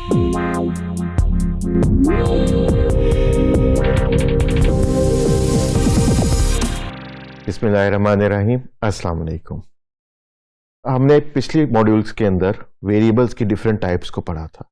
बिस्मिल्लाहिर्रहमानिर्रहीम, अस्सलाम वालेकुम। हमने पिछले मॉड्यूल्स के अंदर वेरिएबल्स की डिफरेंट टाइप्स को पढ़ा था।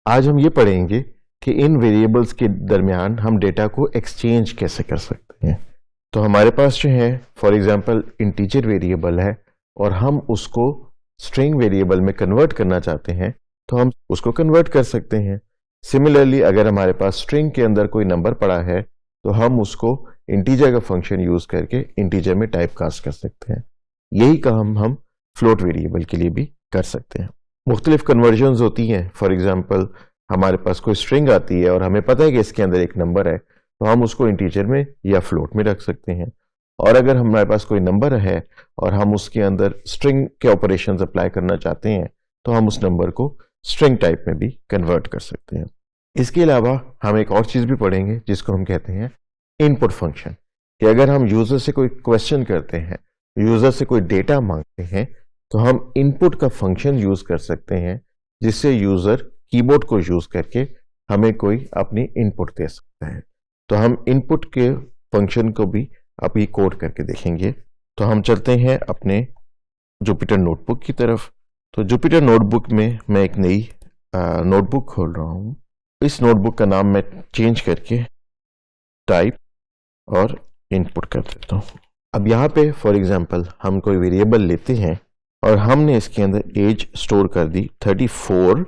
आज हम ये पढ़ेंगे कि इन वेरिएबल्स के दरमियान हम डेटा को एक्सचेंज कैसे कर सकते हैं। तो हमारे पास जो है फॉर एग्जांपल इंटीजर वेरिएबल है और हम उसको स्ट्रिंग वेरिएबल में कन्वर्ट करना चाहते हैं तो हम उसको कन्वर्ट कर सकते हैं। सिमिलरली अगर हमारे पास स्ट्रिंग के अंदर कोई नंबर पड़ा है तो हम उसको इंटीजर का फंक्शन यूज करके इंटीजर में टाइप कास्ट कर सकते हैं। यही काम हम फ्लोट वेरिएबल के लिए भी कर सकते हैं। मुख्तलिफ कन्वर्जन्स होती हैं। फॉर एग्जांपल हमारे पास कोई स्ट्रिंग आती है और हमें पता है कि इसके अंदर एक नंबर है तो हम उसको इंटीजर में या फ्लोट में रख सकते हैं। और अगर हमारे पास कोई नंबर है और हम उसके अंदर स्ट्रिंग के ऑपरेशंस अप्लाई करना चाहते हैं तो हम उस नंबर को स्ट्रिंग टाइप में भी कन्वर्ट कर सकते हैं। इसके अलावा हम एक और चीज भी पढ़ेंगे जिसको हम कहते हैं इनपुट फंक्शन, कि अगर हम यूजर से कोई क्वेश्चन करते हैं, यूजर से कोई डेटा मांगते हैं तो हम इनपुट का फंक्शन यूज कर सकते हैं जिससे यूजर कीबोर्ड को यूज करके हमें कोई अपनी इनपुट दे सकता है। तो हम इनपुट के फंक्शन को भी अभी कोड करके देखेंगे। तो हम चलते हैं अपने जुपिटर नोटबुक की तरफ। तो जुपिटर नोटबुक में मैं एक नई नोटबुक खोल रहा हूं। इस नोटबुक का नाम मैं चेंज करके टाइप और इनपुट कर देता हूं। अब यहाँ पे फॉर एग्जांपल हम कोई वेरिएबल लेते हैं और हमने इसके अंदर एज स्टोर कर दी 34,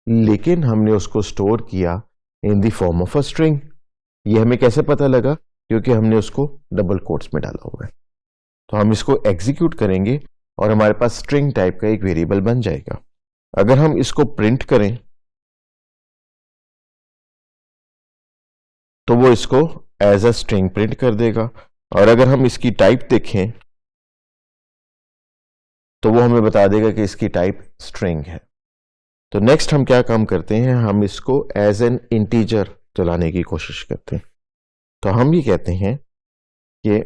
लेकिन हमने उसको स्टोर किया in the form of a string. ये हमें कैसे पता लगा? क्योंकि हमने उसको डबल कोट्स में डाला हुआ है। तो हम इसको एग्जीक्यूट करेंगे और हमारे पास स्ट्रिंग टाइप का एक वेरिएबल बन जाएगा। अगर हम इसको प्रिंट करें तो वो इसको एज अ स्ट्रिंग प्रिंट कर देगा। और अगर हम इसकी टाइप देखें तो वो हमें बता देगा कि इसकी टाइप स्ट्रिंग है। तो नेक्स्ट हम क्या काम करते हैं, हम इसको एज एन इंटीजर चलाने की कोशिश करते हैं। तो हम ये कहते हैं कि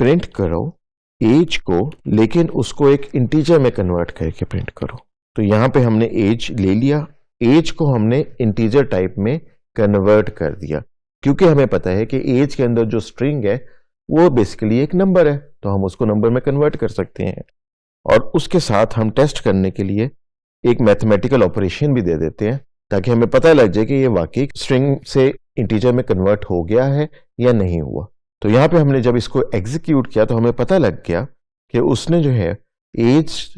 प्रिंट करो एज को, लेकिन उसको एक इंटीजर में कन्वर्ट करके प्रिंट करो। तो यहां पे हमने एज ले लिया, एज को हमने इंटीजर टाइप में कन्वर्ट कर दिया क्योंकि हमें पता है कि एज के अंदर जो स्ट्रिंग है वो बेसिकली एक नंबर है, तो हम उसको नंबर में कन्वर्ट कर सकते हैं। और उसके साथ हम टेस्ट करने के लिए एक मैथमेटिकल ऑपरेशन भी दे देते हैं ताकि हमें पता लग जाए कि ये वाकई स्ट्रिंग से इंटीजर में कन्वर्ट हो गया है या नहीं हुआ। तो यहां पे हमने जब इसको एग्जीक्यूट किया तो हमें पता लग गया कि उसने जो है एज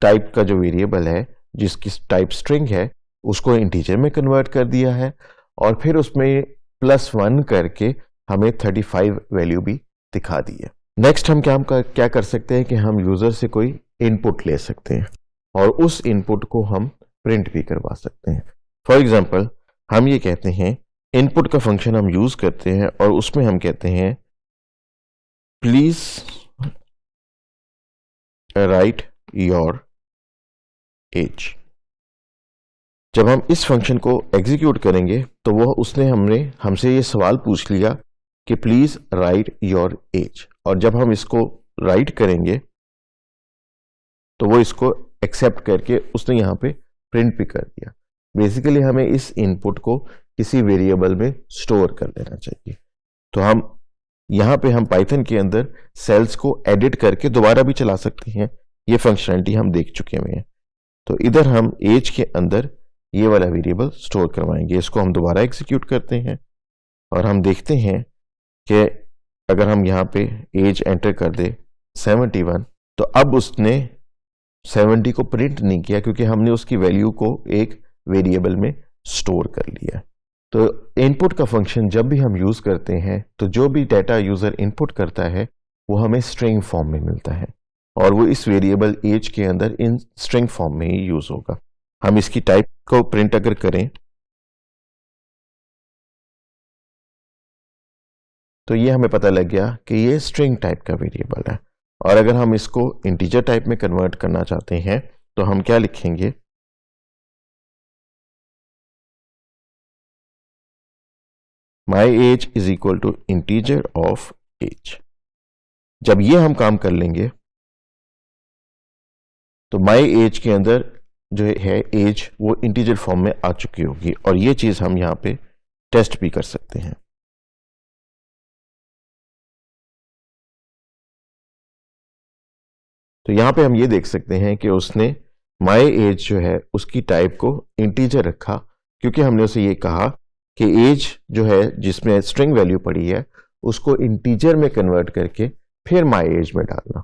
टाइप का जो वेरिएबल है जिसकी टाइप स्ट्रिंग है उसको इंटीजर में कन्वर्ट कर दिया है और फिर उसमें +1 करके हमें 35 वैल्यू भी दिखा दी है। नेक्स्ट हम क्या कर सकते हैं कि हम यूजर से कोई इनपुट ले सकते हैं और उस इनपुट को हम प्रिंट भी करवा सकते हैं। फॉर एग्जांपल हम ये कहते हैं, इनपुट का फंक्शन हम यूज करते हैं और उसमें हम कहते हैं प्लीज राइट योर एज। जब हम इस फंक्शन को एग्जीक्यूट करेंगे तो वो उसने हमसे ये सवाल पूछ लिया कि प्लीज राइट योर एज, और जब हम इसको राइट करेंगे तो वो इसको एक्सेप्ट करके उसने यहां पे प्रिंट भी कर दिया। बेसिकली हमें इस इनपुट को किसी वेरिएबल में स्टोर कर लेना चाहिए। तो हम यहां पे हम पाइथन के अंदर सेल्स को एडिट करके दोबारा भी चला सकते हैं। ये फंक्शनलिटी हम देख चुके हुए हैं। तो इधर हम एज के अंदर ये वाला वेरिएबल स्टोर करवाएंगे। इसको हम दोबारा एग्जीक्यूट करते हैं और हम देखते हैं कि अगर हम यहाँ पे एज एंटर कर दे 71 तो अब उसने 70 को प्रिंट नहीं किया क्योंकि हमने उसकी वैल्यू को एक वेरिएबल में स्टोर कर लिया। तो इनपुट का फंक्शन जब भी हम यूज करते हैं तो जो भी डेटा यूजर इनपुट करता है वो हमें स्ट्रिंग फॉर्म में मिलता है और वो इस वेरिएबल एज के अंदर इन स्ट्रिंग फॉर्म में ही यूज होगा। हम इसकी टाइप को प्रिंट अगर करें तो ये हमें पता लग गया कि ये स्ट्रिंग टाइप का वेरिएबल है। और अगर हम इसको इंटीजर टाइप में कन्वर्ट करना चाहते हैं तो हम क्या लिखेंगे, my age is equal to integer of age. जब ये हम काम कर लेंगे तो माई एज के अंदर जो है एज वो इंटीजर फॉर्म में आ चुकी होगी, और ये चीज हम यहाँ पे टेस्ट भी कर सकते हैं। तो यहाँ पे हम ये देख सकते हैं कि उसने माई एज जो है उसकी टाइप को इंटीजर रखा, क्योंकि हमने उसे ये कहा कि एज जो है जिसमें स्ट्रिंग वैल्यू पड़ी है उसको इंटीजर में कन्वर्ट करके फिर माई एज में डालना।